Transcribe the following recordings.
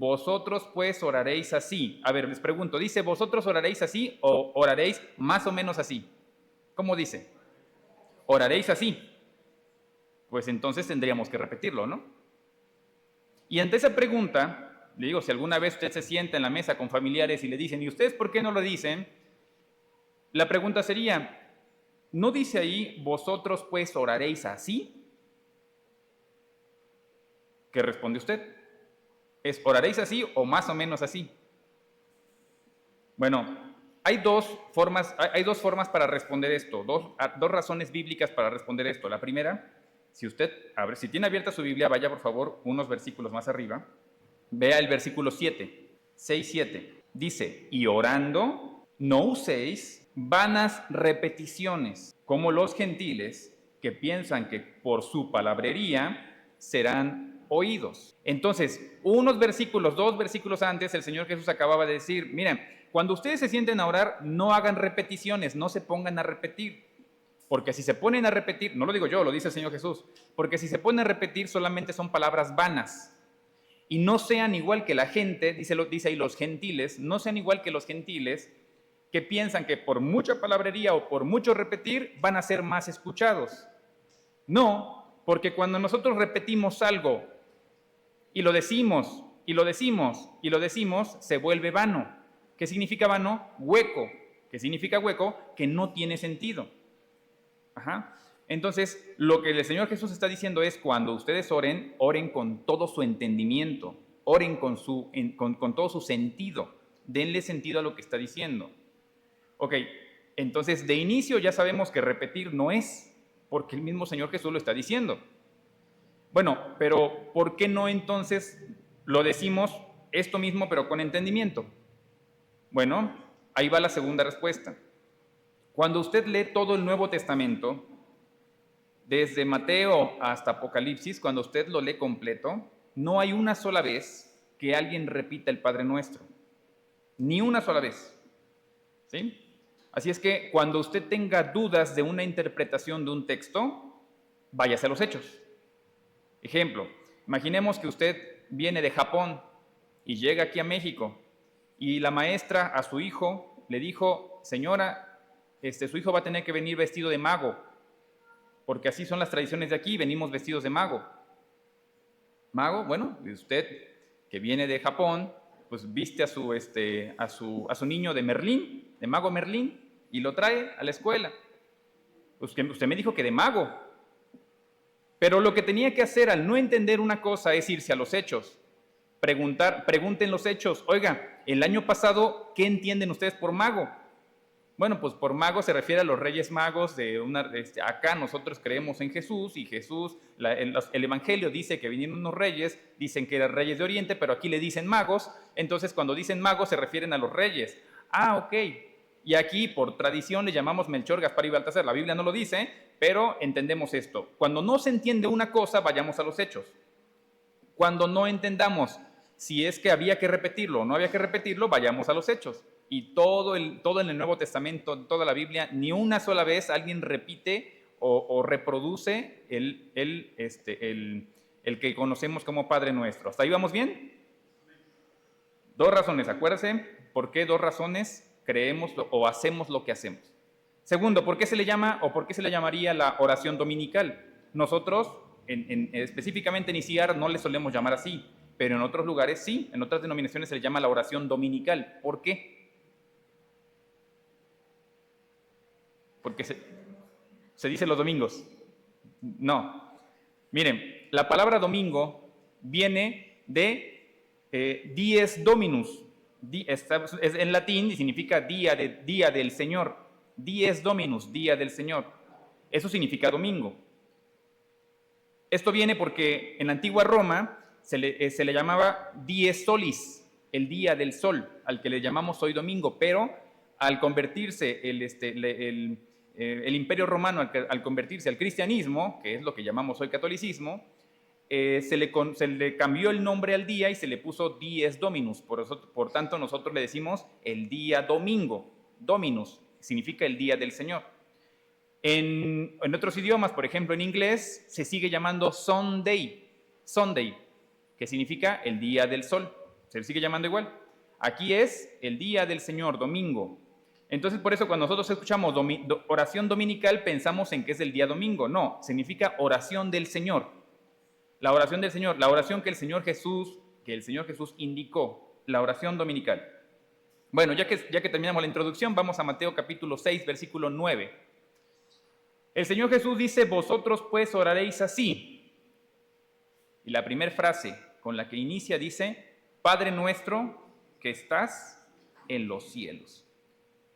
vosotros pues oraréis así. A ver, les pregunto, ¿dice vosotros oraréis así o oraréis más o menos así? ¿Cómo dice? Oraréis así. Pues entonces tendríamos que repetirlo, ¿no? Y ante esa pregunta, le digo, si alguna vez usted se sienta en la mesa con familiares y le dicen, ¿y ustedes por qué no lo dicen? La pregunta sería, ¿no dice ahí, vosotros pues oraréis así? ¿Qué responde usted? ¿Es oraréis así o más o menos así? Bueno, hay dos formas para responder esto, dos razones bíblicas para responder esto. La primera, si tiene abierta su Biblia, vaya por favor unos versículos más arriba, vea el versículo 7, 6, 7. Dice, y orando, no uséis vanas repeticiones, como los gentiles que piensan que por su palabrería serán oídos. Entonces, dos versículos antes, el Señor Jesús acababa de decir, miren, cuando ustedes se sienten a orar, no hagan repeticiones, no se pongan a repetir. Porque si se ponen a repetir, no lo digo yo, lo dice el Señor Jesús, porque si se ponen a repetir solamente son palabras vanas. Y no sean igual que la gente, dice ahí los gentiles, no sean igual que los gentiles que piensan que por mucha palabrería o por mucho repetir van a ser más escuchados. No, porque cuando nosotros repetimos algo y lo decimos, y lo decimos, y lo decimos, se vuelve vano. ¿Qué significa vano? Hueco. ¿Qué significa hueco? Que no tiene sentido. Ajá. Entonces, lo que el Señor Jesús está diciendo es, cuando ustedes oren, oren con todo su entendimiento, oren con todo su sentido, denle sentido a lo que está diciendo. Ok, entonces de inicio ya sabemos que repetir no es, porque el mismo Señor Jesús lo está diciendo. Bueno, pero ¿por qué no entonces lo decimos esto mismo pero con entendimiento? Bueno, ahí va la segunda respuesta. Cuando usted lee todo el Nuevo Testamento, desde Mateo hasta Apocalipsis, cuando usted lo lee completo, no hay una sola vez que alguien repita el Padre Nuestro. Ni una sola vez. ¿Sí? Así es que cuando usted tenga dudas de una interpretación de un texto, váyase a los hechos. Ejemplo, imaginemos que usted viene de Japón y llega aquí a México y la maestra a su hijo le dijo, señora, su hijo va a tener que venir vestido de mago, porque así son las tradiciones de aquí, venimos vestidos de mago. Mago, bueno, usted que viene de Japón, pues viste a su niño de Merlín, de mago Merlín, y lo trae a la escuela. Pues usted me dijo que de mago. Pero lo que tenía que hacer al no entender una cosa es irse a los hechos. Pregunten los hechos. Oiga, el año pasado, ¿qué entienden ustedes por mago? Bueno, pues por mago se refiere a los reyes magos acá nosotros creemos en Jesús y Jesús, el Evangelio dice que vinieron unos reyes, dicen que eran reyes de Oriente, pero aquí le dicen magos, entonces cuando dicen magos se refieren a los reyes. Ah, ok. Y aquí por tradición le llamamos Melchor, Gaspar y Baltasar, la Biblia no lo dice, pero entendemos esto. Cuando no se entiende una cosa, vayamos a los hechos. Cuando no entendamos si es que había que repetirlo o no había que repetirlo, vayamos a los hechos. Y todo en el Nuevo Testamento, toda la Biblia, ni una sola vez alguien repite o reproduce el que conocemos como Padre Nuestro. ¿Hasta ahí vamos bien? Dos razones, acuérdense, ¿por qué dos razones creemos o hacemos lo que hacemos? Segundo, ¿por qué se le llama o por qué se le llamaría la oración dominical? Nosotros, específicamente en ICIAR, no le solemos llamar así, pero en otros lugares sí, en otras denominaciones se le llama la oración dominical. ¿Por qué? Porque se dice los domingos. No. Miren, la palabra domingo viene de dies dominus. Es en latín y significa día del Señor. Dies dominus, día del Señor. Eso significa domingo. Esto viene porque en la antigua Roma se le llamaba dies solis, el día del sol, al que le llamamos hoy domingo, pero al convertirse el Imperio Romano, al convertirse al cristianismo, que es lo que llamamos hoy catolicismo, se le cambió el nombre al día y se le puso dies dominus. Por tanto, nosotros le decimos el día domingo. Dominus significa el día del Señor. En otros idiomas, por ejemplo en inglés, se sigue llamando Sunday, que significa el día del sol. se le sigue llamando igual. Aquí es el día del Señor, domingo. Entonces, por eso cuando nosotros escuchamos oración dominical, pensamos en que es el día domingo. No, significa oración del Señor. La oración del Señor, la oración que el Señor Jesús indicó, la oración dominical. Bueno, ya que terminamos la introducción, vamos a Mateo capítulo 6, versículo 9. El Señor Jesús dice, vosotros pues oraréis así. Y la primera frase con la que inicia dice, Padre nuestro que estás en los cielos.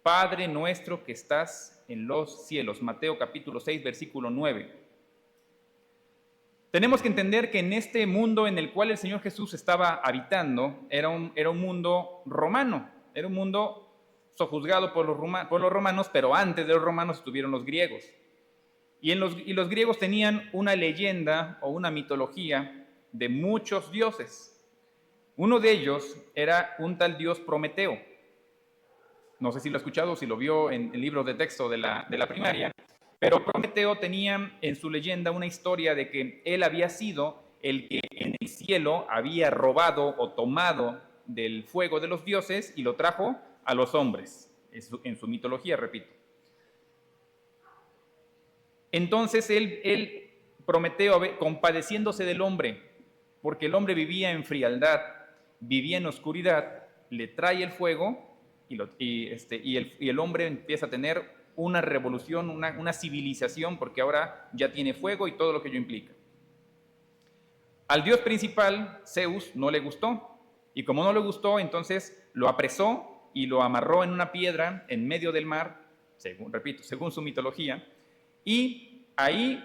Padre nuestro que estás en los cielos. Mateo capítulo 6, versículo 9. Tenemos que entender que en este mundo en el cual el Señor Jesús estaba habitando, era un mundo romano, era un mundo sojuzgado por los romanos, pero antes de los romanos estuvieron los griegos. Y los griegos tenían una leyenda o una mitología de muchos dioses. Uno de ellos era un tal dios Prometeo. No sé si lo ha escuchado o si lo vio en el libro de texto de la primaria, pero Prometeo tenía en su leyenda una historia de que él había sido el que en el cielo había robado o tomado del fuego de los dioses y lo trajo a los hombres, en su mitología, repito. Entonces él, Prometeo, compadeciéndose del hombre, porque el hombre vivía en frialdad, vivía en oscuridad, le trae el fuego y el hombre empieza a tener una revolución, una civilización, porque ahora ya tiene fuego y todo lo que ello implica. Al dios principal, Zeus, no le gustó, y como no le gustó, entonces lo apresó y lo amarró en una piedra en medio del mar, según su mitología, y ahí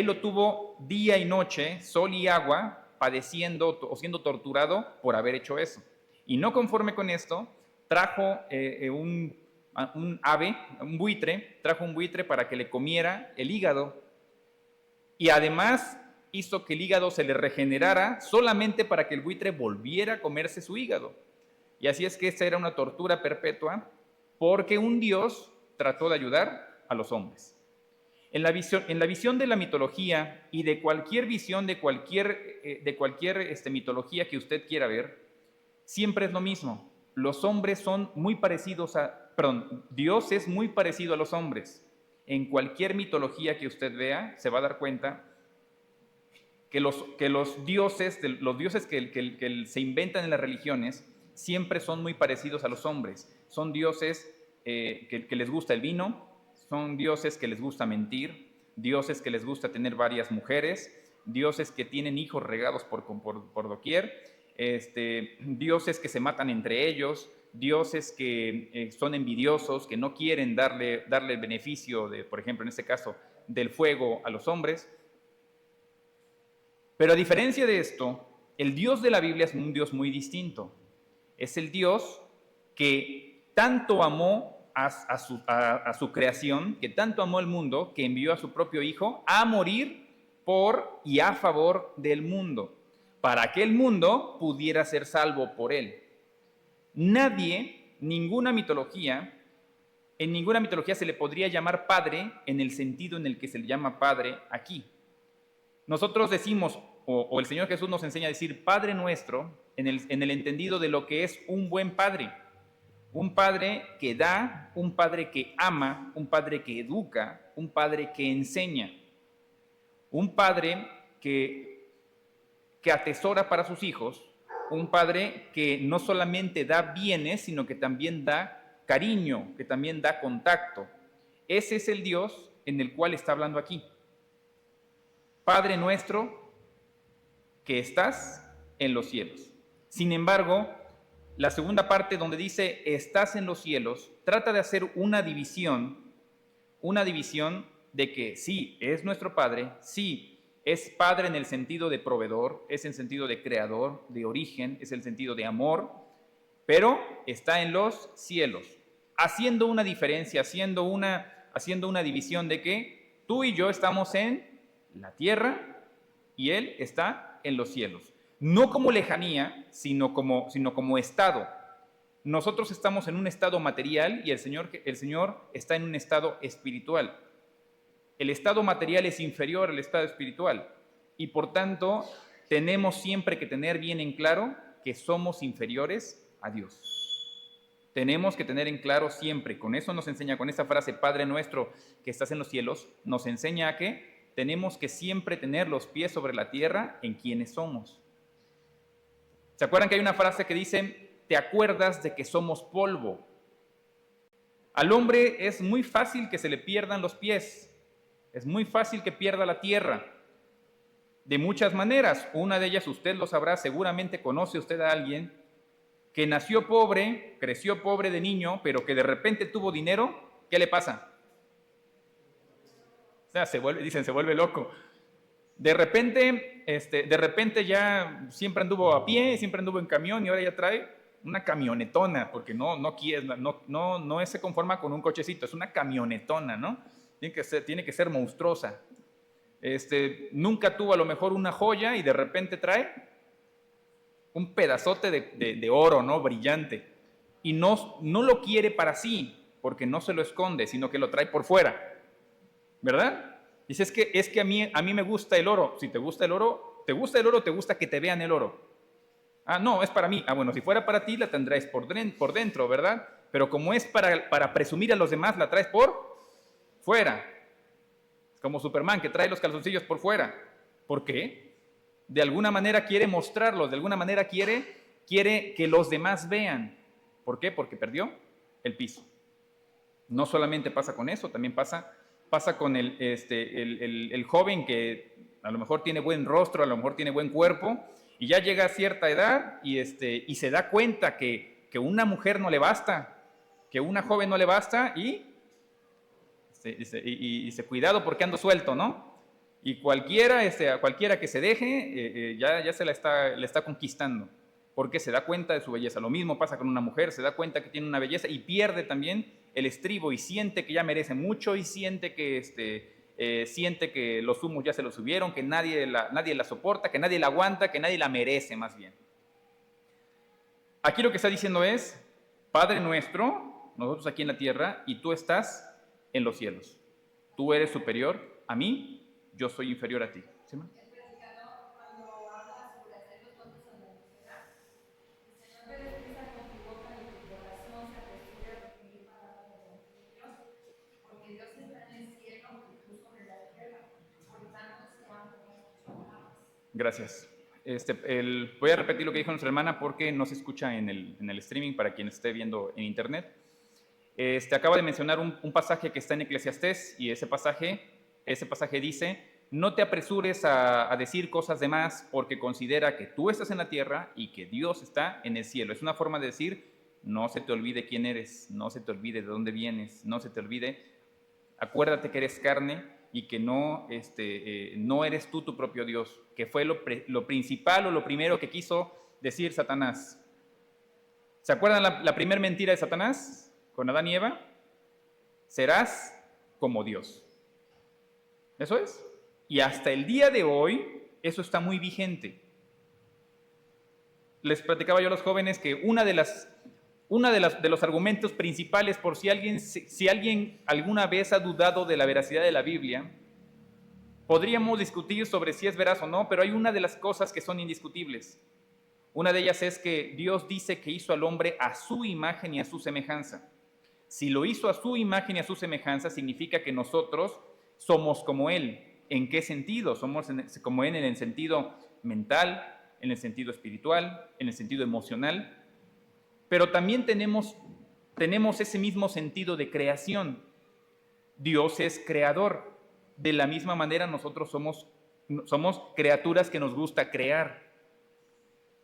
lo tuvo día y noche, sol y agua, padeciendo o siendo torturado por haber hecho eso. Y no conforme con esto, trajo un buitre para que le comiera el hígado. Y además hizo que el hígado se le regenerara solamente para que el buitre volviera a comerse su hígado. Y así es que esta era una tortura perpetua porque un dios trató de ayudar a los hombres. En la visión de la mitología y de cualquier visión de cualquier mitología que usted quiera ver, siempre es lo mismo. Los hombres son muy parecidos Dios es muy parecido a los hombres. En cualquier mitología que usted vea, se va a dar cuenta que los dioses que se inventan en las religiones siempre son muy parecidos a los hombres. Son dioses que les gusta el vino, son dioses que les gusta mentir, dioses que les gusta tener varias mujeres, dioses que tienen hijos regados por doquier, dioses que se matan entre ellos, dioses que son envidiosos, que no quieren darle el beneficio por ejemplo, en este caso, del fuego a los hombres. Pero a diferencia de esto, el Dios de la Biblia es un Dios muy distinto. Es el Dios que tanto amó a su creación, que tanto amó al mundo, que envió a su propio Hijo a morir por y a favor del mundo, para que el mundo pudiera ser salvo por él. En ninguna mitología se le podría llamar Padre en el sentido en el que se le llama Padre aquí. Nosotros decimos, o el Señor Jesús nos enseña a decir Padre nuestro en el entendido de lo que es un buen padre. Un padre que da, un padre que ama, un padre que educa, un padre que enseña. Un padre que atesora para sus hijos, un padre que no solamente da bienes, sino que también da cariño, que también da contacto. Ese es el Dios en el cual está hablando aquí. Padre nuestro que estás en los cielos. Sin embargo, la segunda parte donde dice estás en los cielos, trata de hacer una división de que sí, es nuestro Padre, sí, es Padre en el sentido de proveedor, es en el sentido de creador, de origen, es el sentido de amor, pero está en los cielos, haciendo una diferencia, haciendo una división de que tú y yo estamos en la tierra y Él está en los cielos. No como lejanía, sino como estado. Nosotros estamos en un estado material y el Señor está en un estado espiritual. El estado material es inferior al estado espiritual y por tanto tenemos siempre que tener bien en claro que somos inferiores a Dios. Tenemos que tener en claro siempre, con eso nos enseña, con esta frase, Padre nuestro que estás en los cielos, nos enseña a que tenemos que siempre tener los pies sobre la tierra en quienes somos. ¿Se acuerdan que hay una frase que dice, te acuerdas de que somos polvo? Al hombre es muy fácil que se le pierdan los pies, es muy fácil que pierda la tierra, de muchas maneras. Una de ellas usted lo sabrá, seguramente conoce usted a alguien que nació pobre, creció pobre de niño, pero que de repente tuvo dinero. ¿Qué le pasa? O sea, se vuelve loco. De repente ya siempre anduvo a pie, siempre anduvo en camión y ahora ya trae una camionetona, porque no se conforma con un cochecito, es una camionetona, ¿no? Tiene que ser monstruosa. Nunca tuvo a lo mejor una joya y de repente trae un pedazote de oro, ¿no? Brillante. Y no lo quiere para sí, porque no se lo esconde, sino que lo trae por fuera. ¿Verdad? Dice, es que a mí me gusta el oro. Si te gusta el oro, te gusta que te vean el oro. Ah, no, es para mí. Ah, bueno, si fuera para ti, la tendráis por dentro, ¿verdad? Pero como es para presumir a los demás, la traes por fuera. Es como Superman, que trae los calzoncillos por fuera. ¿Por qué? De alguna manera quiere mostrarlos, de alguna manera quiere que los demás vean. ¿Por qué? Porque perdió el piso. No solamente pasa con eso, también pasa con el joven que a lo mejor tiene buen rostro, a lo mejor tiene buen cuerpo, y ya llega a cierta edad y se da cuenta que una mujer no le basta, que una joven no le basta, y dice, cuidado porque ando suelto, ¿no? Y a cualquiera que se deje, ya se la está conquistando, porque se da cuenta de su belleza. Lo mismo pasa con una mujer, se da cuenta que tiene una belleza y pierde también el estribo y siente que ya merece mucho y siente que los humos ya se los subieron, que nadie la soporta, que nadie la aguanta, que nadie la merece más bien. Aquí lo que está diciendo es, Padre nuestro, nosotros aquí en la tierra, y tú estás en los cielos. Tú eres superior a mí, yo soy inferior a ti. ¿Sí, man? Gracias. Voy a repetir lo que dijo nuestra hermana porque no se escucha en el streaming para quien esté viendo en internet. Acaba de mencionar un pasaje que está en Eclesiastés y ese pasaje dice, no te apresures a decir cosas de más porque considera que tú estás en la tierra y que Dios está en el cielo. Es una forma de decir, no se te olvide quién eres, no se te olvide de dónde vienes, no se te olvide, acuérdate que eres carne y que no eres tú tu propio Dios, que fue lo principal o lo primero que quiso decir Satanás. ¿Se acuerdan la primera mentira de Satanás con Adán y Eva? Serás como Dios. Eso es. Y hasta el día de hoy, eso está muy vigente. Les platicaba yo a los jóvenes que uno de los argumentos principales por si alguien alguna vez ha dudado de la veracidad de la Biblia, podríamos discutir sobre si es veraz o no, pero hay una de las cosas que son indiscutibles. Una de ellas es que Dios dice que hizo al hombre a su imagen y a su semejanza. Si lo hizo a su imagen y a su semejanza, significa que nosotros somos como Él. ¿En qué sentido? Somos como Él en el sentido mental, en el sentido espiritual, en el sentido emocional, pero también tenemos ese mismo sentido de creación. Dios es creador. De la misma manera nosotros somos criaturas que nos gusta crear.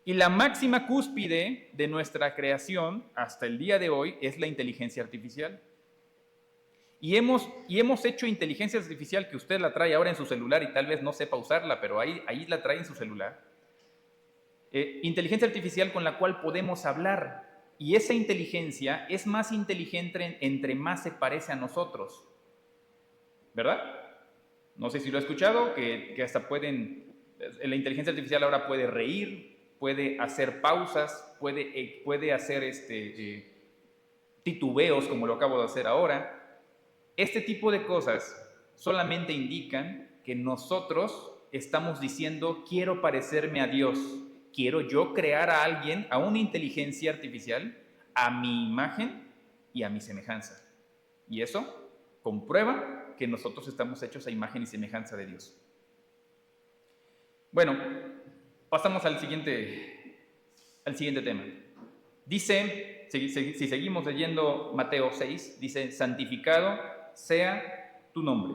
Y la máxima cúspide de nuestra creación hasta el día de hoy es la inteligencia artificial. Y hemos hecho inteligencia artificial que usted la trae ahora en su celular y tal vez no sepa usarla, pero ahí la trae en su celular. Inteligencia artificial con la cual podemos hablar. Y esa inteligencia es más inteligente entre más se parece a nosotros. ¿Verdad? No sé si lo ha escuchado, que hasta la inteligencia artificial ahora puede reír, puede hacer pausas, puede hacer titubeos como lo acabo de hacer ahora. Este tipo de cosas solamente indican que nosotros estamos diciendo quiero parecerme a Dios quiero yo crear a alguien, a una inteligencia artificial, a mi imagen y a mi semejanza. Y eso comprueba que nosotros estamos hechos a imagen y semejanza de Dios. Bueno, pasamos al siguiente tema. Dice, si seguimos leyendo Mateo 6, dice, santificado sea tu nombre.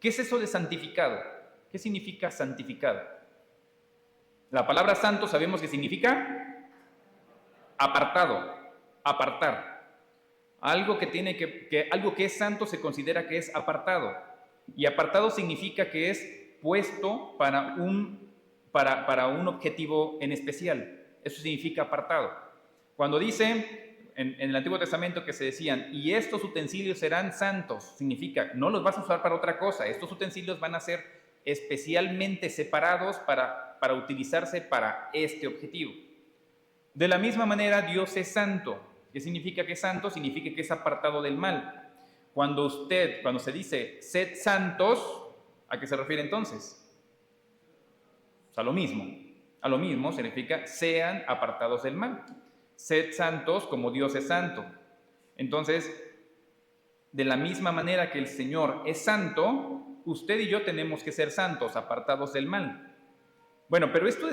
¿Qué es eso de santificado? ¿Qué significa santificado? La palabra santo sabemos que significa apartado, apartar. Algo algo que es santo se considera que es apartado. Y apartado significa que es puesto para un objetivo en especial. Eso significa apartado. Cuando dice en el Antiguo Testamento que se decían, y estos utensilios serán santos, significa, no los vas a usar para otra cosa, estos utensilios van a ser especialmente separados para utilizarse para este objetivo. De la misma manera, Dios es santo. ¿Qué significa que es santo? Significa que es apartado del mal. Cuando se dice, sed santos, ¿a qué se refiere entonces? A lo mismo significa, sean apartados del mal. Sed santos como Dios es santo. Entonces, de la misma manera que el Señor es santo, usted y yo tenemos que ser santos, apartados del mal. Bueno, pero esto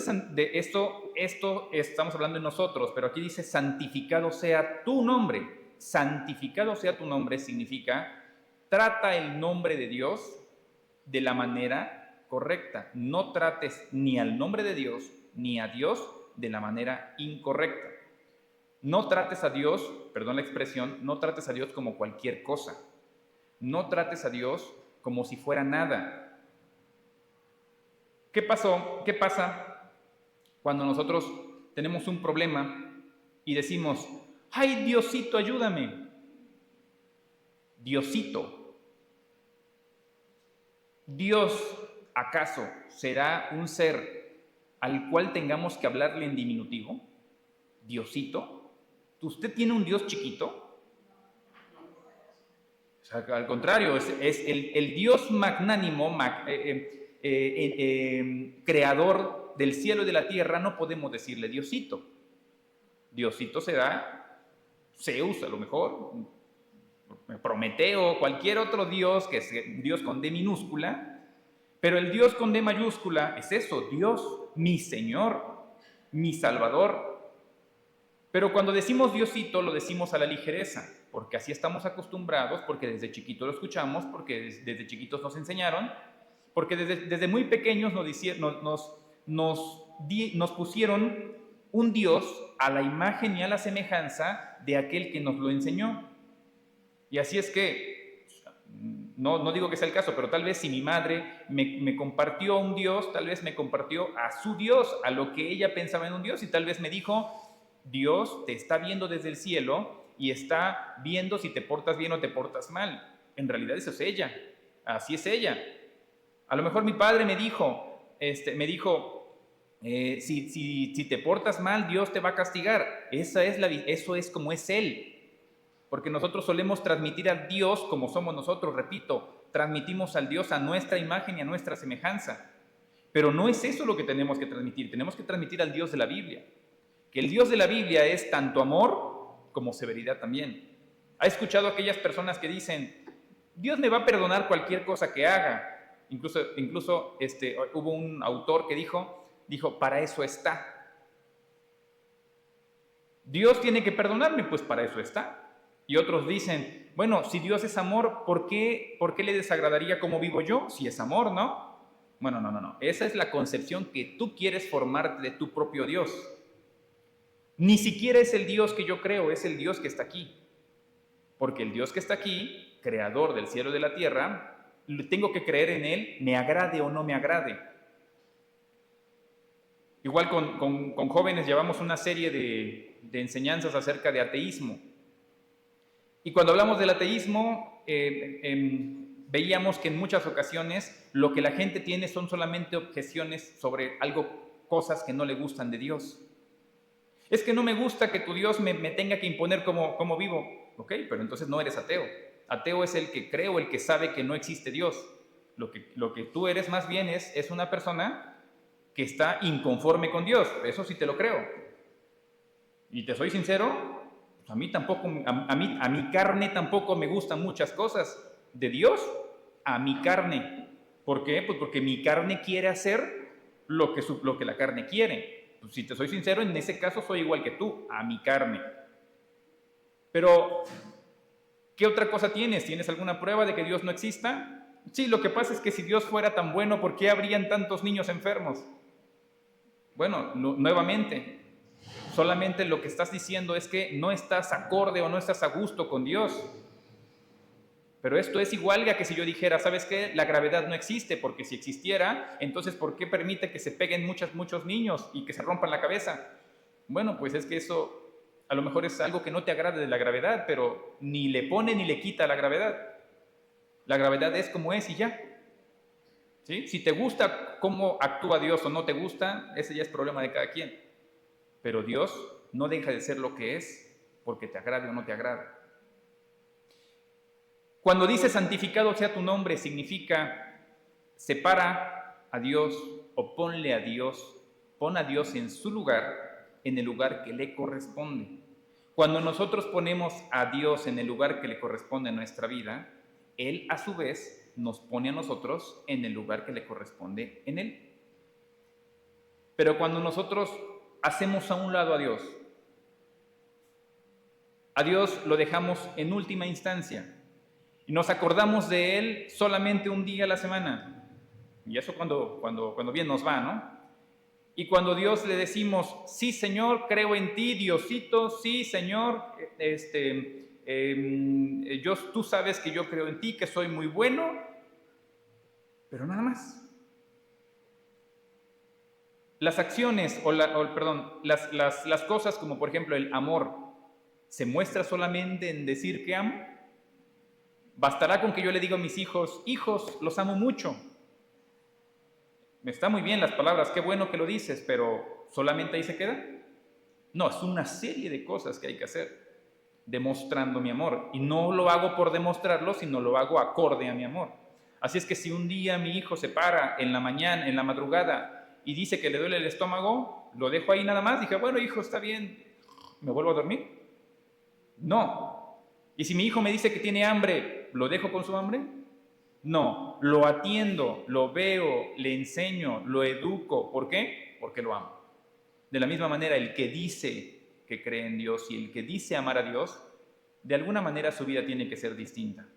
estamos hablando de nosotros, pero aquí dice santificado sea tu nombre. Santificado sea tu nombre significa trata el nombre de Dios de la manera correcta. No trates ni al nombre de Dios ni a Dios de la manera incorrecta. No trates a Dios, perdón la expresión, no trates a Dios como cualquier cosa. No trates a Dios como si fuera nada. ¿Qué pasa cuando nosotros tenemos un problema y decimos, ¡ay, Diosito, ayúdame! Diosito. ¿Dios acaso será un ser al cual tengamos que hablarle en diminutivo? ¿Diosito? ¿Usted tiene un Dios chiquito? O sea, al contrario, es el Dios magnánimo, creador del cielo y de la tierra. No podemos decirle Diosito. Diosito será Zeus, a lo mejor, Prometeo, cualquier otro Dios que es Dios con D minúscula, pero el Dios con D mayúscula es eso, Dios, mi Señor, mi Salvador. Pero cuando decimos Diosito lo decimos a la ligereza, porque así estamos acostumbrados, porque desde chiquitos lo escuchamos, porque desde chiquitos nos enseñaron, porque desde muy pequeños nos pusieron un Dios a la imagen y a la semejanza de aquel que nos lo enseñó. Y así es que, no digo que sea el caso, pero tal vez si mi madre me compartió un Dios, tal vez me compartió a su Dios, a lo que ella pensaba en un Dios, y tal vez me dijo, Dios te está viendo desde el cielo y está viendo si te portas bien o te portas mal. En realidad eso es ella, así es ella. A lo mejor mi padre me dijo, si te portas mal, Dios te va a castigar. Eso es como es Él. Porque nosotros solemos transmitir a Dios como somos nosotros, repito, transmitimos al Dios a nuestra imagen y a nuestra semejanza. Pero no es eso lo que tenemos que transmitir al Dios de la Biblia. Que el Dios de la Biblia es tanto amor como severidad también. ¿Ha escuchado a aquellas personas que dicen, Dios me va a perdonar cualquier cosa que haga? Incluso hubo un autor que dijo, para eso está. Dios tiene que perdonarme, pues para eso está. Y otros dicen, bueno, si Dios es amor, ¿por qué le desagradaría cómo vivo yo? Si es amor, ¿no? Bueno, no. Esa es la concepción que tú quieres formar de tu propio Dios. Ni siquiera es el Dios que yo creo, es el Dios que está aquí. Porque el Dios que está aquí, creador del cielo y de la tierra, tengo que creer en Él, me agrade o no me agrade. Igual con jóvenes llevamos una serie de enseñanzas acerca de ateísmo. Y cuando hablamos del ateísmo, veíamos que en muchas ocasiones lo que la gente tiene son solamente objeciones sobre cosas que no le gustan de Dios. Es que no me gusta que tu Dios me tenga que imponer cómo vivo. Ok, pero entonces no eres ateo. Ateo es el que cree o el que sabe que no existe Dios. Lo que tú eres más bien es una persona que está inconforme con Dios. Eso sí te lo creo. Y te soy sincero, pues a mí tampoco, a mi carne tampoco me gustan muchas cosas de Dios, a mi carne. ¿Por qué? Pues porque mi carne quiere hacer lo que la carne quiere. Pues si te soy sincero, en ese caso soy igual que tú, a mi carne. Pero, ¿qué otra cosa tienes? ¿Tienes alguna prueba de que Dios no exista? Sí, lo que pasa es que si Dios fuera tan bueno, ¿por qué habrían tantos niños enfermos? Bueno, nuevamente, solamente lo que estás diciendo es que no estás acorde o no estás a gusto con Dios. Pero esto es igual a que si yo dijera, ¿sabes qué? La gravedad no existe, porque si existiera, entonces ¿por qué permite que se peguen muchos niños y que se rompan la cabeza? Bueno, pues es que eso a lo mejor es algo que no te agrade de la gravedad, pero ni le pone ni le quita la gravedad. La gravedad es como es y ya. ¿Sí? Si te gusta cómo actúa Dios o no te gusta, ese ya es problema de cada quien. Pero Dios no deja de ser lo que es porque te agrade o no te agrade. Cuando dice santificado sea tu nombre, significa separa a Dios o ponle a Dios, pon a Dios en su lugar, en el lugar que le corresponde. Cuando nosotros ponemos a Dios en el lugar que le corresponde en nuestra vida, Él a su vez nos pone a nosotros en el lugar que le corresponde en Él. Pero cuando nosotros hacemos a un lado a Dios lo dejamos en última instancia. Y nos acordamos de Él solamente un día a la semana. Y eso cuando bien nos va, ¿no? Y cuando Dios le decimos, sí, Señor, creo en ti, Diosito, sí, Señor, tú sabes que yo creo en ti, que soy muy bueno, pero nada más. Las acciones, las cosas como por ejemplo el amor, ¿se muestra solamente en decir que amo? ¿Bastará con que yo le diga a mis hijos, hijos, los amo mucho? Está muy bien las palabras, qué bueno que lo dices, pero ¿solamente ahí se queda? No, es una serie de cosas que hay que hacer, demostrando mi amor. Y no lo hago por demostrarlo, sino lo hago acorde a mi amor. Así es que si un día mi hijo se para en la mañana, en la madrugada, y dice que le duele el estómago, lo dejo ahí nada más. Dije, bueno, hijo, está bien, ¿me vuelvo a dormir? No. Y si mi hijo me dice que tiene hambre, ¿lo dejo con su hambre? No, lo atiendo, lo veo, le enseño, lo educo. ¿Por qué? Porque lo amo. De la misma manera, el que dice que cree en Dios y el que dice amar a Dios, de alguna manera su vida tiene que ser distinta.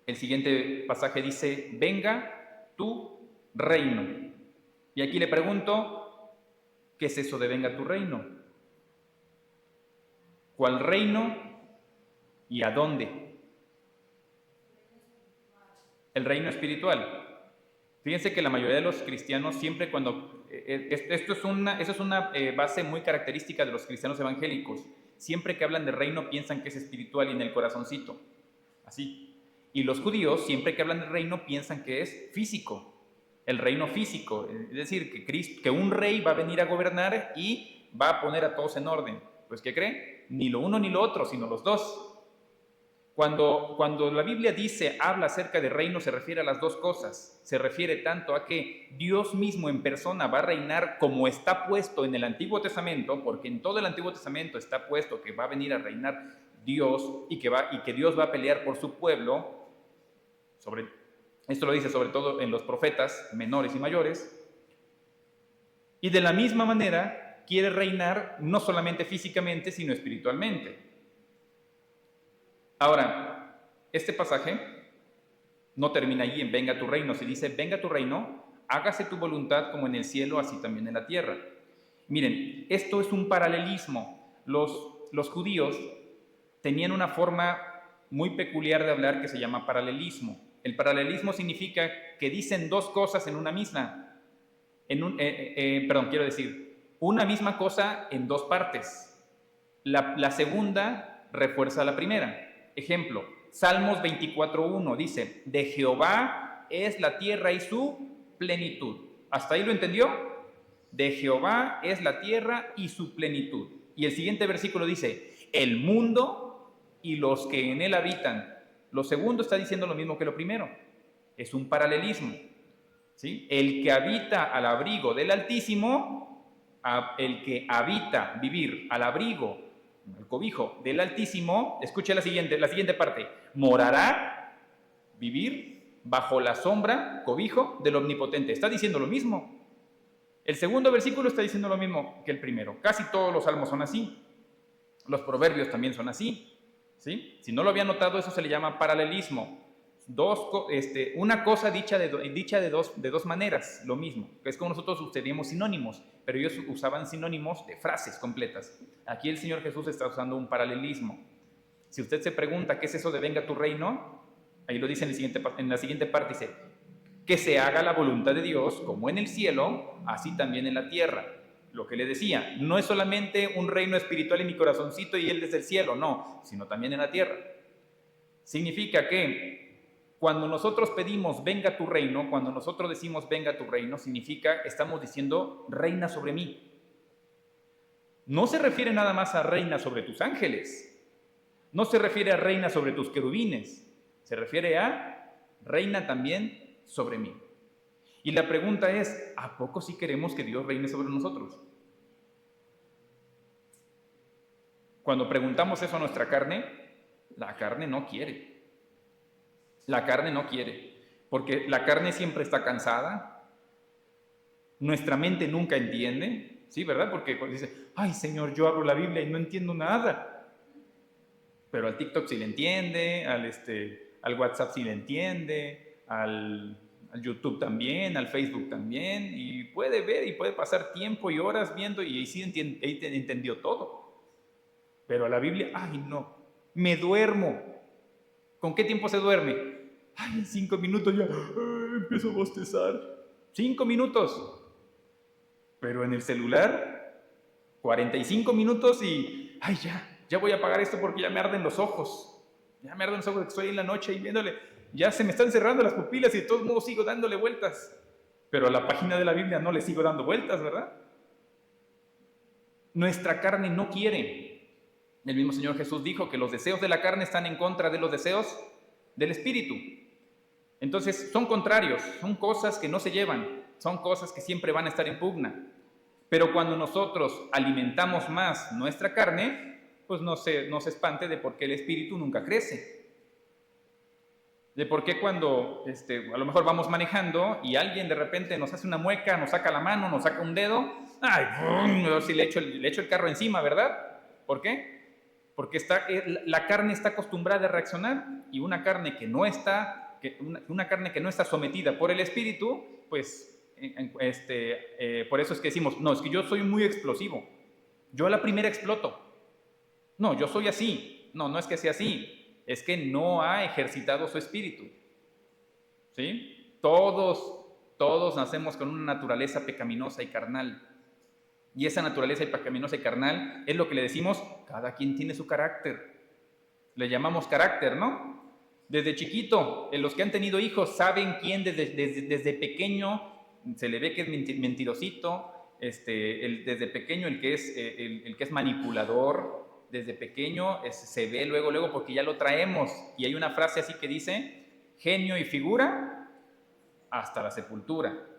El siguiente pasaje dice, venga tu reino. Y aquí le pregunto, ¿qué es eso de venga tu reino? ¿Cuál reino y a dónde? El reino espiritual. Fíjense que la mayoría de los cristianos siempre cuando... Eso es una base muy característica de los cristianos evangélicos. Siempre que hablan de reino piensan que es espiritual y en el corazoncito. Así. Y los judíos siempre que hablan de reino piensan que es físico. El reino físico. Es decir, que un rey va a venir a gobernar y va a poner a todos en orden. Pues ¿qué creen? Ni lo uno ni lo otro, sino los dos. Cuando la Biblia habla acerca de reino, se refiere a las dos cosas. Se refiere tanto a que Dios mismo en persona va a reinar como está puesto en el Antiguo Testamento, porque en todo el Antiguo Testamento está puesto que va a venir a reinar Dios y que Dios va a pelear por su pueblo. Esto lo dice sobre todo en los profetas menores y mayores. Y de la misma manera quiere reinar no solamente físicamente, sino espiritualmente. Ahora, este pasaje no termina allí en venga tu reino. Si dice venga tu reino, hágase tu voluntad como en el cielo, así también en la tierra. Miren, esto es un paralelismo. Los judíos tenían una forma muy peculiar de hablar que se llama paralelismo. El paralelismo significa que dicen dos cosas en una misma. Quiero decir, una misma cosa en dos partes. La segunda refuerza la primera. Ejemplo, Salmos 24:1 dice, de Jehová es la tierra y su plenitud. ¿Hasta ahí lo entendió? De Jehová es la tierra y su plenitud. Y el siguiente versículo dice, el mundo y los que en él habitan. Lo segundo está diciendo lo mismo que lo primero. Es un paralelismo. ¿sí? El que habita al abrigo del Altísimo, el que habita, vivir al abrigo, el cobijo del Altísimo, escuche la siguiente parte, morará, vivir bajo la sombra, cobijo del Omnipotente. Está diciendo lo mismo. El segundo versículo está diciendo lo mismo que el primero. Casi todos los salmos son así. Los proverbios también son así. ¿Sí? Si no lo había notado, eso se le llama paralelismo. Una cosa dicha de dos maneras, lo mismo. Que es como nosotros usaríamos sinónimos, pero ellos usaban sinónimos de frases completas. Aquí el Señor Jesús está usando un paralelismo. Si usted se pregunta qué es eso de venga tu reino, ahí lo dice en la siguiente parte, dice, que se haga la voluntad de Dios como en el cielo, así también en la tierra. Lo que le decía, no es solamente un reino espiritual en mi corazoncito y él desde el cielo, no, sino también en la tierra. Significa que cuando nosotros pedimos venga tu reino, cuando nosotros decimos venga tu reino, significa, estamos diciendo reina sobre mí. No se refiere nada más a reina sobre tus ángeles, no se refiere a reina sobre tus querubines, se refiere a reina también sobre mí. Y la pregunta es, ¿a poco sí queremos que Dios reine sobre nosotros? Cuando preguntamos eso a nuestra carne, la carne no quiere. La carne no quiere, porque la carne siempre está cansada, nuestra mente nunca entiende, ¿sí, verdad? Porque dice, ay Señor, yo abro la Biblia y no entiendo nada, pero al TikTok sí le entiende, al WhatsApp sí le entiende, al YouTube también, al Facebook también, y puede ver y puede pasar tiempo y horas viendo y ahí sí entendió todo. Pero a la Biblia, ay no, me duermo. ¿Con qué tiempo se duerme? Ay, 5 minutos ya, empiezo a bostezar. 5 minutos. Pero en el celular, 45 minutos y, ay ya voy a apagar esto porque ya me arden los ojos. Ya me arden los ojos que estoy en la noche y viéndole. Ya se me están cerrando las pupilas y de todos modos sigo dándole vueltas. Pero a la página de la Biblia no le sigo dando vueltas, ¿verdad? Nuestra carne no quiere. El mismo Señor Jesús dijo que los deseos de la carne están en contra de los deseos del Espíritu. Entonces son contrarios, son cosas que no se llevan, son cosas que siempre van a estar en pugna. Pero cuando nosotros alimentamos más nuestra carne, pues no se espante de por qué el Espíritu nunca crece. De por qué cuando a lo mejor vamos manejando y alguien de repente nos hace una mueca, nos saca la mano, nos saca un dedo, ¡ay! ¡Bum! Si le echo el carro encima, ¿verdad? ¿Por qué? Porque la carne está acostumbrada a reaccionar y una carne que no está sometida por el Espíritu, pues por eso es que decimos, no, es que yo soy muy explosivo, yo a la primera exploto, no, yo soy así, no es que sea así, es que no ha ejercitado su espíritu, ¿sí? Todos nacemos con una naturaleza pecaminosa y carnal. Y esa naturaleza pecaminosa y carnal es lo que le decimos, cada quien tiene su carácter. Le llamamos carácter, ¿no? Desde chiquito, los que han tenido hijos saben quién desde pequeño se le ve que es mentirosito, desde pequeño el que es manipulador, desde pequeño se ve luego porque ya lo traemos. Y hay una frase así que dice, genio y figura hasta la sepultura.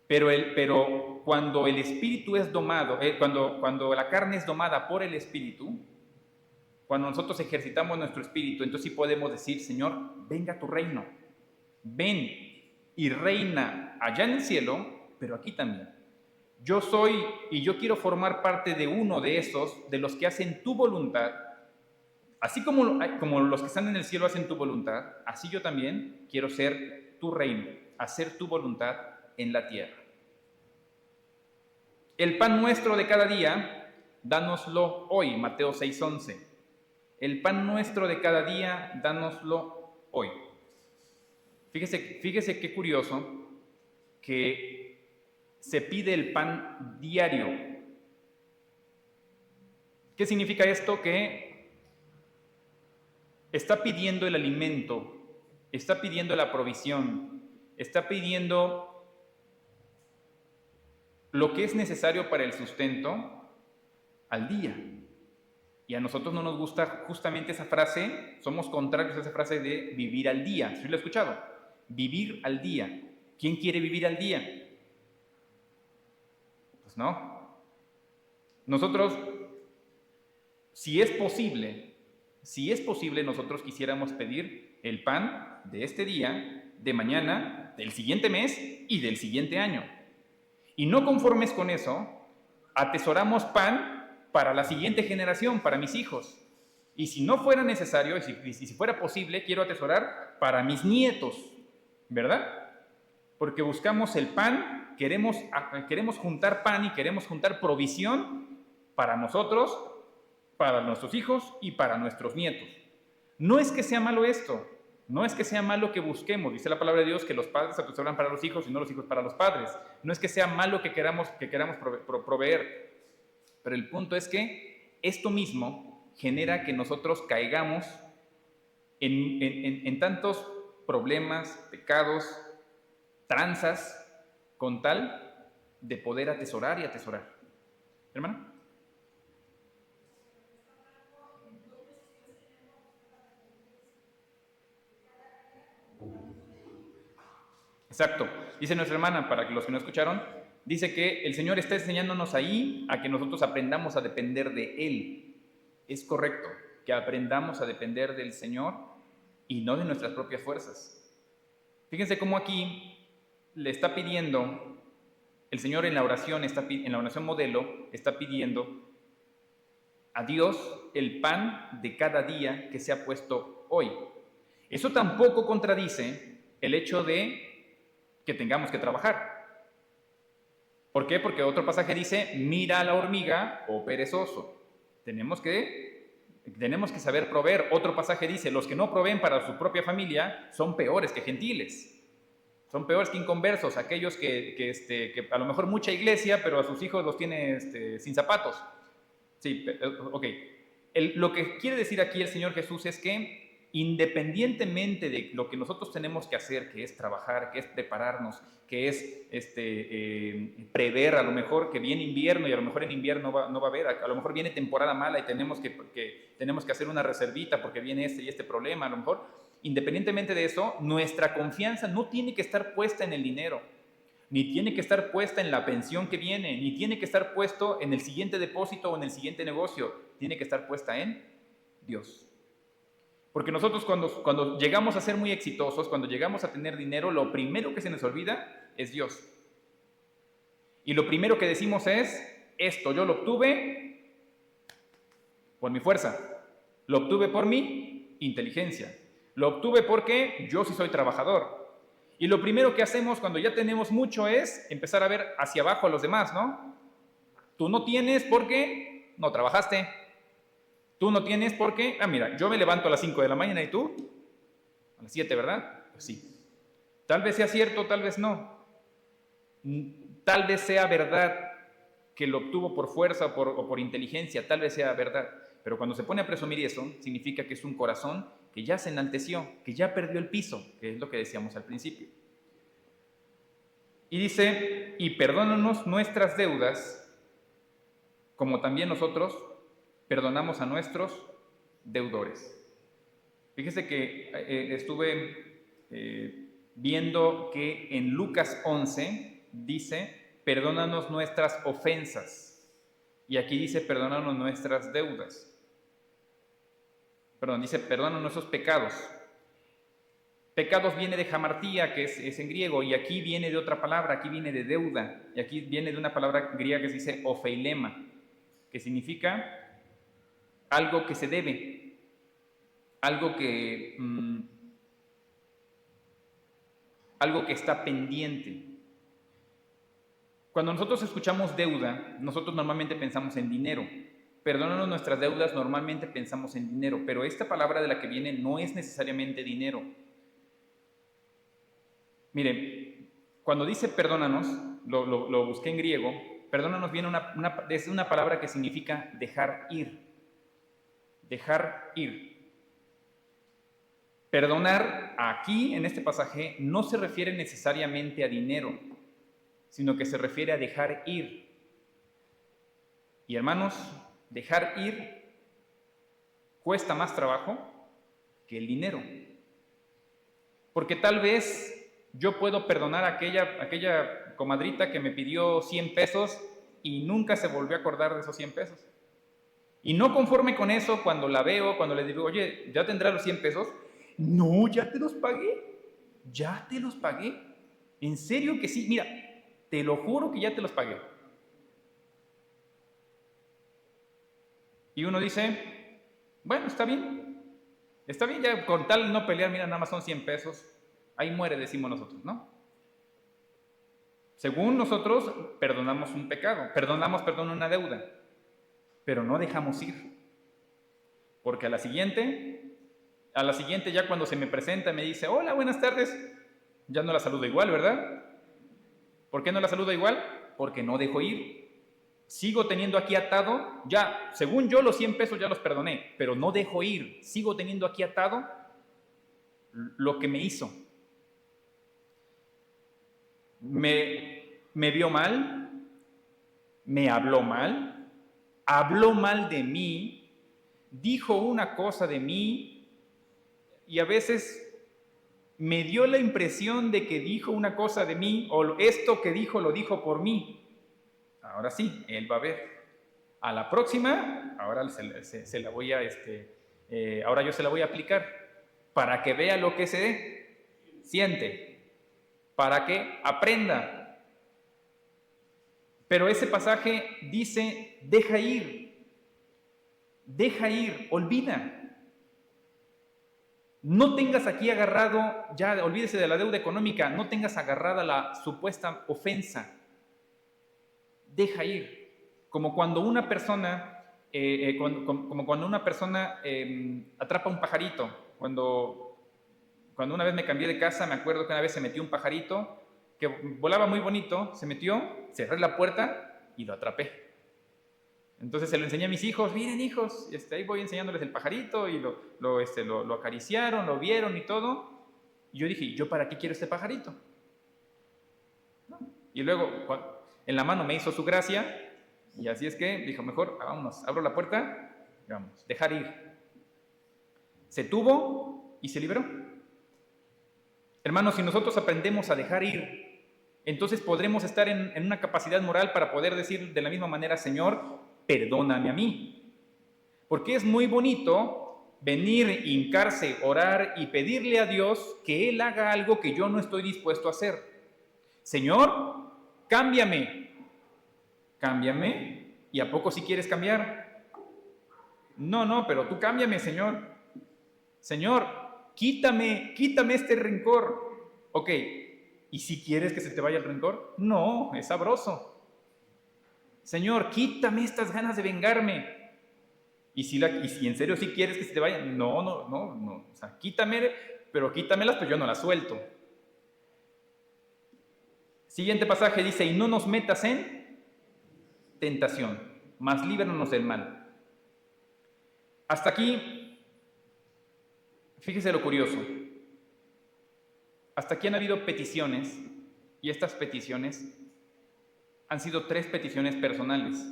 Pero cuando el espíritu es domado, cuando la carne es domada por el espíritu, cuando nosotros ejercitamos nuestro espíritu, entonces sí podemos decir, Señor, venga tu reino, ven y reina allá en el cielo, pero aquí también. Yo soy y yo quiero formar parte de uno de esos, de los que hacen tu voluntad, así como los que están en el cielo hacen tu voluntad, así yo también quiero ser tu reino, hacer tu voluntad en la tierra. El pan nuestro de cada día, dánoslo hoy, Mateo 6:11. El pan nuestro de cada día, dánoslo hoy. Fíjese qué curioso que se pide el pan diario. ¿Qué significa esto? Que está pidiendo el alimento, está pidiendo la provisión, está pidiendo lo que es necesario para el sustento al día. Y a nosotros no nos gusta justamente esa frase, somos contrarios a esa frase de vivir al día. ¿Sí lo he escuchado? Vivir al día. ¿Quién quiere vivir al día? Pues no. Nosotros, si es posible, nosotros quisiéramos pedir el pan de este día, de mañana, del siguiente mes y del siguiente año. Y no conformes con eso, atesoramos pan para la siguiente generación, para mis hijos. Y si no fuera necesario, y si fuera posible, quiero atesorar para mis nietos, ¿verdad? Porque buscamos el pan, queremos juntar pan y queremos juntar provisión para nosotros, para nuestros hijos y para nuestros nietos. No es que sea malo esto, no es que sea malo que busquemos, dice la palabra de Dios que los padres atesoran para los hijos y no los hijos para los padres. No es que sea malo que queramos proveer, pero el punto es que esto mismo genera que nosotros caigamos en tantos problemas, pecados, tranzas, con tal de poder atesorar y atesorar. ¿Hermano? Exacto. Dice nuestra hermana, para que los que no escucharon, dice que el Señor está enseñándonos ahí a que nosotros aprendamos a depender de Él. Es correcto, que aprendamos a depender del Señor y no de nuestras propias fuerzas. Fíjense cómo aquí le está pidiendo, el Señor en la oración modelo, está pidiendo a Dios el pan de cada día que se ha puesto hoy. Eso tampoco contradice el hecho de que tengamos que trabajar. ¿Por qué? Porque otro pasaje dice, mira a la hormiga, oh perezoso. Tenemos que saber proveer. Otro pasaje dice, los que no proveen para su propia familia son peores que gentiles. Son peores que inconversos, aquellos que a lo mejor mucha iglesia, pero a sus hijos los tiene sin zapatos. Sí, ok. Lo que quiere decir aquí el Señor Jesús es que independientemente de lo que nosotros tenemos que hacer, que es trabajar, que es prepararnos, que es prever, a lo mejor que viene invierno y a lo mejor en invierno no va a haber, a lo mejor viene temporada mala y tenemos que hacer una reservita porque viene este y este problema, a lo mejor, independientemente de eso, nuestra confianza no tiene que estar puesta en el dinero, ni tiene que estar puesta en la pensión que viene, ni tiene que estar puesto en el siguiente depósito o en el siguiente negocio, tiene que estar puesta en Dios. Porque nosotros cuando llegamos a ser muy exitosos, cuando llegamos a tener dinero, lo primero que se nos olvida es Dios. Y lo primero que decimos es, esto yo lo obtuve por mi fuerza, lo obtuve por mi inteligencia, lo obtuve porque yo sí soy trabajador. Y lo primero que hacemos cuando ya tenemos mucho es empezar a ver hacia abajo a los demás, ¿no? Tú no tienes porque no trabajaste. Tú no tienes porque, mira, yo me levanto a las 5 de la mañana y tú a las 7, ¿verdad? Pues sí. Tal vez sea cierto, tal vez no. Tal vez sea verdad que lo obtuvo por fuerza o por inteligencia, tal vez sea verdad. Pero cuando se pone a presumir eso, significa que es un corazón que ya se enalteció, que ya perdió el piso, que es lo que decíamos al principio. Y dice, y perdónanos nuestras deudas, como también nosotros perdonamos a nuestros deudores. Fíjese que estuve viendo que en Lucas 11 dice, perdónanos nuestras ofensas. Y aquí dice, perdónanos nuestras deudas. Perdón, dice, perdónanos nuestros pecados. Pecados viene de hamartía, que es en griego, y aquí viene de otra palabra, aquí viene de deuda, y aquí viene de una palabra griega que se dice ofeilema, que significa algo que se debe, algo que está pendiente. Cuando nosotros escuchamos deuda, nosotros normalmente pensamos en dinero. Perdónanos nuestras deudas, normalmente pensamos en dinero, pero esta palabra de la que viene no es necesariamente dinero. Miren, cuando dice perdónanos, lo busqué en griego, perdónanos viene es una palabra que significa dejar ir. Dejar ir. Perdonar aquí, en este pasaje, no se refiere necesariamente a dinero, sino que se refiere a dejar ir. Y hermanos, dejar ir cuesta más trabajo que el dinero. Porque tal vez Yo puedo perdonar a aquella comadrita que me pidió 100 pesos y nunca se volvió a acordar de esos 100 pesos. Y no conforme con eso, cuando la veo, cuando le digo, oye, ¿ya tendrá los 100 pesos? No, ya te los pagué. Ya te los pagué. En serio que sí. Mira, te lo juro que ya te los pagué. Y uno dice, bueno, está bien, ya con tal de no pelear, mira, nada más son 100 pesos, ahí muere, decimos nosotros, ¿no? Según nosotros, perdonamos un pecado, perdonamos una deuda, pero no dejamos ir, porque a la siguiente ya cuando se me presenta me dice, hola, buenas tardes, ya no la saludo igual, ¿verdad? ¿Por qué no la saludo igual? Porque no dejo ir. Sigo teniendo aquí atado, ya, según yo los 100 pesos ya los perdoné, pero no dejo ir, sigo teniendo aquí atado lo que me hizo. Me vio mal, me habló mal de mí, dijo una cosa de mí y a veces me dio la impresión de que dijo una cosa de mí o esto que dijo lo dijo por mí. Ahora sí, él va a ver. A la próxima, ahora se la voy a, ahora yo se la voy a aplicar para que vea lo que se siente, para que aprenda. Pero ese pasaje dice, deja ir, olvida. No tengas aquí agarrado, ya olvídese de la deuda económica, no tengas agarrada la supuesta ofensa. Deja ir. Como cuando una persona, atrapa un pajarito. Cuando una vez me cambié de casa, me acuerdo que una vez se metió un pajarito que volaba muy bonito, se metió, cerré la puerta y lo atrapé. Entonces se lo enseñé a mis hijos, miren hijos, ahí voy enseñándoles el pajarito y lo acariciaron, lo vieron y todo. Y yo dije, ¿yo para qué quiero este pajarito? ¿No? Y luego en la mano me hizo su gracia y así es que dijo, mejor vámonos, abro la puerta y vamos, dejar ir. Se tuvo y se liberó. Hermanos, si nosotros aprendemos a dejar ir, entonces podremos estar en una capacidad moral para poder decir de la misma manera, Señor, perdóname a mí. Porque es muy bonito venir, hincarse, orar y pedirle a Dios que Él haga algo que yo no estoy dispuesto a hacer. Señor, cámbiame. Cámbiame. ¿Y a poco si quieres cambiar? No, pero tú cámbiame, Señor. Señor, quítame este rencor. Ok, ¿y si quieres que se te vaya el rencor? No, es sabroso. Señor, quítame estas ganas de vengarme. ¿Y si en serio sí quieres que se te vaya? No. O sea, pero quítamelas, pero yo no las suelto. Siguiente pasaje dice, y no nos metas en tentación, mas líbranos del mal. Hasta aquí, fíjese lo curioso. Hasta aquí han habido peticiones, y estas peticiones han sido 3 peticiones personales.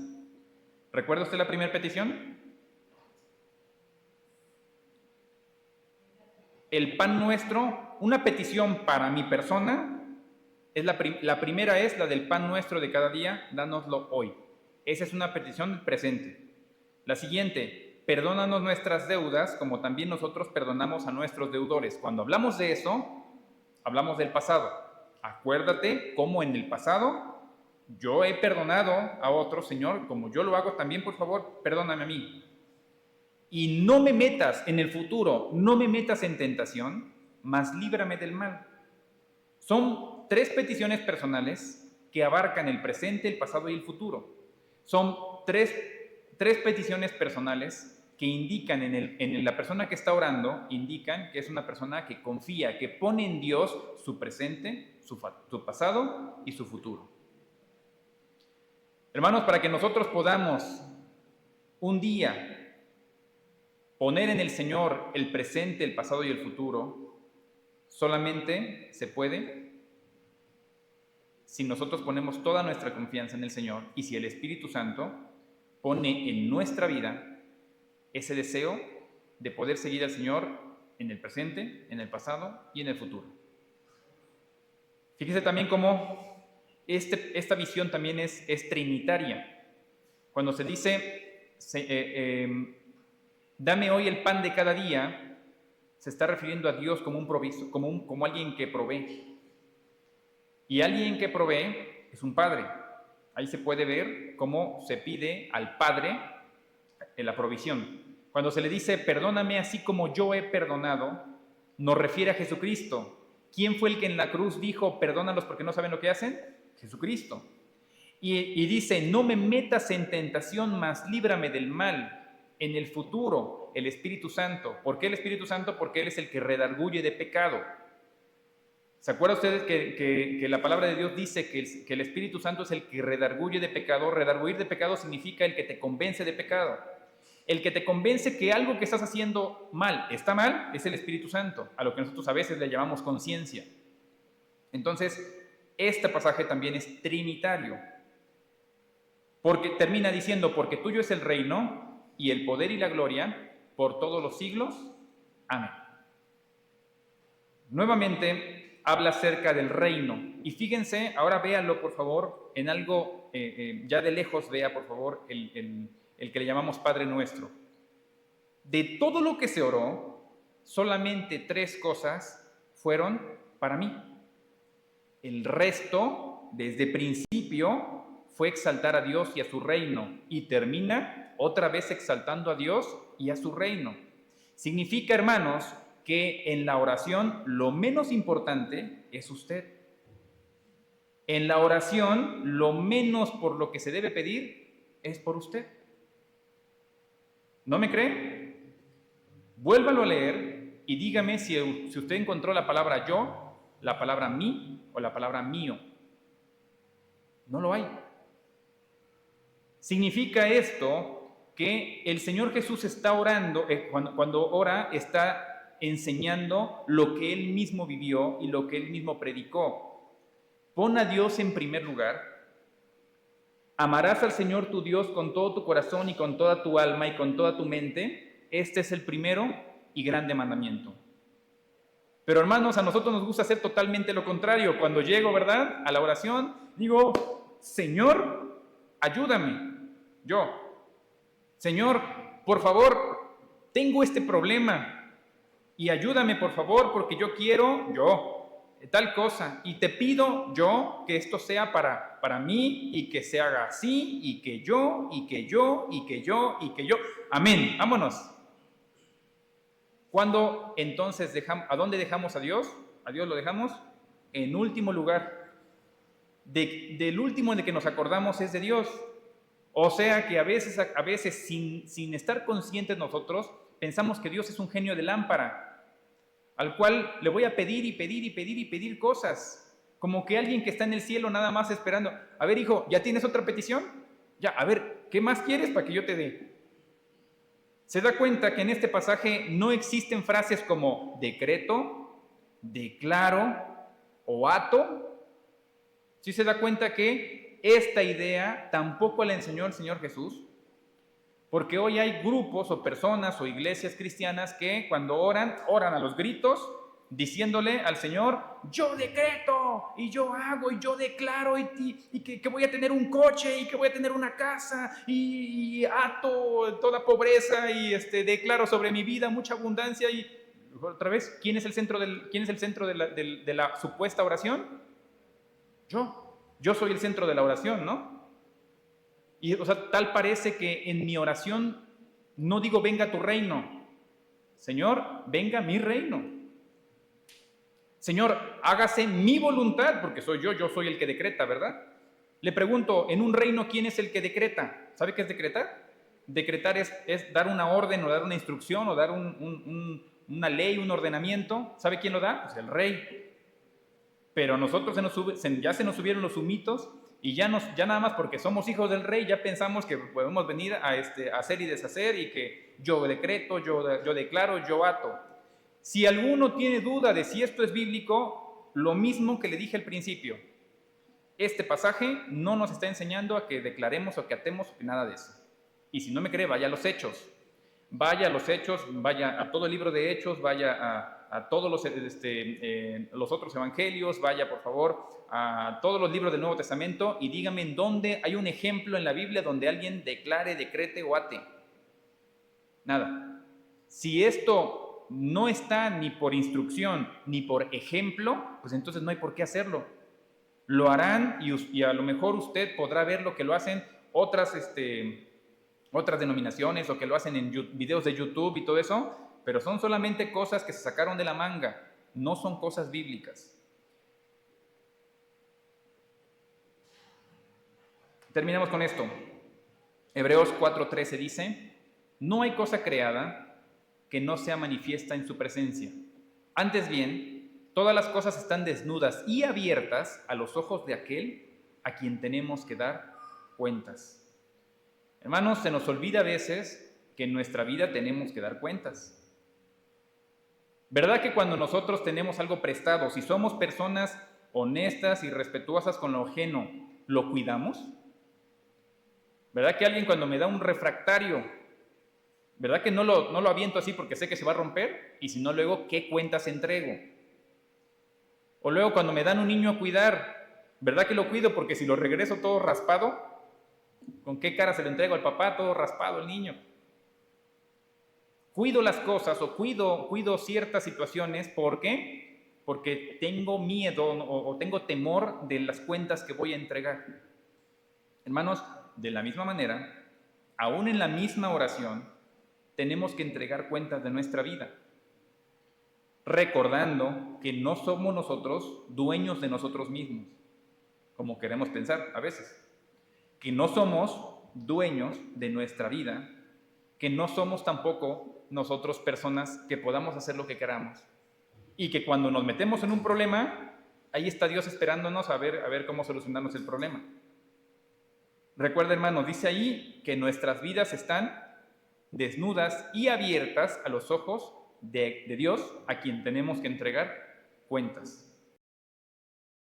¿Recuerda usted la primera petición? El pan nuestro, una petición para mi persona, es la primera es la del pan nuestro de cada día, dánoslo hoy. Esa es una petición presente. La siguiente, perdónanos nuestras deudas, como también nosotros perdonamos a nuestros deudores. Cuando hablamos de eso, hablamos del pasado. Acuérdate cómo en el pasado yo he perdonado a otros, Señor, como yo lo hago también, por favor, perdóname a mí. Y no me metas en el futuro, no me metas en tentación, mas líbrame del mal. Son 3 peticiones personales que abarcan el presente, el pasado y el futuro. Son tres peticiones personales que indican en la persona que está orando, indican que es una persona que confía, que pone en Dios su presente, su pasado y su futuro. Hermanos, para que nosotros podamos un día poner en el Señor el presente, el pasado y el futuro, solamente se puede si nosotros ponemos toda nuestra confianza en el Señor y si el Espíritu Santo pone en nuestra vida ese deseo de poder seguir al Señor en el presente, en el pasado y en el futuro. Fíjese también cómo esta visión también es trinitaria. Cuando se dice, dame hoy el pan de cada día, se está refiriendo a Dios como un proviso, como alguien que provee. Y alguien que provee es un padre. Ahí se puede ver cómo se pide al Padre en la provisión. Cuando se le dice, perdóname así como yo he perdonado, nos refiere a Jesucristo. ¿Quién fue el que en la cruz dijo, perdónalos porque no saben lo que hacen? Jesucristo. Y dice, no me metas en tentación, mas líbrame del mal. En el futuro, el Espíritu Santo. ¿Por qué el Espíritu Santo? Porque Él es el que redarguye de pecado. ¿Se acuerdan ustedes que la palabra de Dios dice que el Espíritu Santo es el que redarguye de pecado? Redarguir de pecado significa el que te convence de pecado. El que te convence que algo que estás haciendo mal está mal es el Espíritu Santo, a lo que nosotros a veces le llamamos conciencia. Entonces, este pasaje también es trinitario, porque termina diciendo, porque tuyo es el reino y el poder y la gloria por todos los siglos. Amén. Nuevamente habla acerca del reino. Y fíjense, ahora véanlo por favor, en algo, ya de lejos vea por favor el que le llamamos Padre Nuestro. De todo lo que se oró, solamente 3 cosas fueron para mí. El resto, desde principio, fue exaltar a Dios y a su reino. Y termina otra vez exaltando a Dios y a su reino. Significa, hermanos, que en la oración lo menos importante es usted. En la oración, lo menos por lo que se debe pedir es por usted. ¿No me cree? Vuélvalo a leer y dígame si usted encontró la palabra yo, la palabra mí o la palabra mío. No lo hay. Significa esto que el Señor Jesús está orando, cuando ora está enseñando lo que Él mismo vivió y lo que Él mismo predicó. Pon a Dios en primer lugar. Amarás al Señor tu Dios con todo tu corazón y con toda tu alma y con toda tu mente. Este es el primero y grande mandamiento. Pero hermanos, a nosotros nos gusta hacer totalmente lo contrario. Cuando llego, ¿verdad?, a la oración, digo, Señor, ayúdame. Señor, por favor, tengo este problema y ayúdame, por favor, porque yo quiero, tal cosa, y te pido yo que esto sea para mí y que se haga así y que yo, y que yo, y que yo, y que yo. Amén, vámonos. ¿Cuándo entonces a dónde dejamos a Dios? A Dios lo dejamos en último lugar. Del último en el que nos acordamos es de Dios. O sea que a veces sin estar conscientes nosotros, pensamos que Dios es un genio de lámpara, al cual le voy a pedir y pedir y pedir y pedir cosas, como que alguien que está en el cielo nada más esperando. A ver, hijo, ¿ya tienes otra petición? Ya, a ver, ¿qué más quieres para que yo te dé? Se da cuenta que en este pasaje no existen frases como decreto, declaro o ato. ¿Sí se da cuenta que esta idea tampoco la enseñó el Señor Jesús? Porque hoy hay grupos o personas o iglesias cristianas que cuando oran a los gritos, diciéndole al Señor, yo decreto, y yo hago, y yo declaro, y que voy a tener un coche, y que voy a tener una casa, y ato toda pobreza, y declaro sobre mi vida mucha abundancia, y otra vez, ¿quién es el centro de la supuesta oración? Yo soy el centro de la oración, ¿no? Y, o sea, tal parece que en mi oración no digo venga tu reino. Señor, venga mi reino. Señor, hágase mi voluntad, porque yo soy el que decreta, ¿verdad? Le pregunto, en un reino, ¿quién es el que decreta? ¿Sabe qué es decretar? Decretar es dar una orden o dar una instrucción o dar una ley, un ordenamiento. ¿Sabe quién lo da? Pues el rey. Pero a nosotros ya se nos subieron los humitos y ya nada más porque somos hijos del rey, ya pensamos que podemos venir a hacer y deshacer y que yo decreto, yo declaro, yo ato. Si alguno tiene duda de si esto es bíblico, lo mismo que le dije al principio, este pasaje no nos está enseñando a que declaremos o que atemos nada de eso. Y si no me cree, vaya a los Hechos. Vaya a los Hechos, vaya a todo el libro de Hechos, vaya a todos los otros evangelios, vaya por favor a todos los libros del Nuevo Testamento y dígame en dónde hay un ejemplo en la Biblia donde alguien declare, decrete o ate. Nada. Si esto no está ni por instrucción ni por ejemplo, pues entonces no hay por qué hacerlo. Lo harán y a lo mejor usted podrá ver lo que lo hacen otras denominaciones o que lo hacen en videos de YouTube y todo eso, pero son solamente cosas que se sacaron de la manga, no son cosas bíblicas. Terminamos con esto. Hebreos 4:13 dice, no hay cosa creada que no sea manifiesta en su presencia. Antes bien, todas las cosas están desnudas y abiertas a los ojos de aquel a quien tenemos que dar cuentas. Hermanos, se nos olvida a veces que en nuestra vida tenemos que dar cuentas. ¿Verdad que cuando nosotros tenemos algo prestado, si somos personas honestas y respetuosas con lo ajeno, lo cuidamos? ¿Verdad que alguien cuando me da un refractario, verdad que no lo aviento así porque sé que se va a romper? Y si no, luego, ¿qué cuentas entrego? O luego cuando me dan un niño a cuidar, ¿verdad que lo cuido? Porque si lo regreso todo raspado, ¿con qué cara se lo entrego al papá? Todo raspado el niño. Cuido las cosas o cuido ciertas situaciones. ¿Por qué? Porque tengo miedo o tengo temor de las cuentas que voy a entregar. Hermanos, de la misma manera, aún en la misma oración, tenemos que entregar cuentas de nuestra vida, recordando que no somos nosotros dueños de nosotros mismos, como queremos pensar a veces, que no somos dueños de nuestra vida, que no somos tampoco nosotros personas que podamos hacer lo que queramos, y que cuando nos metemos en un problema, ahí está Dios esperándonos a ver cómo solucionamos el problema. Recuerda, hermanos, dice ahí que nuestras vidas están desnudas y abiertas a los ojos de Dios, a quien tenemos que entregar cuentas.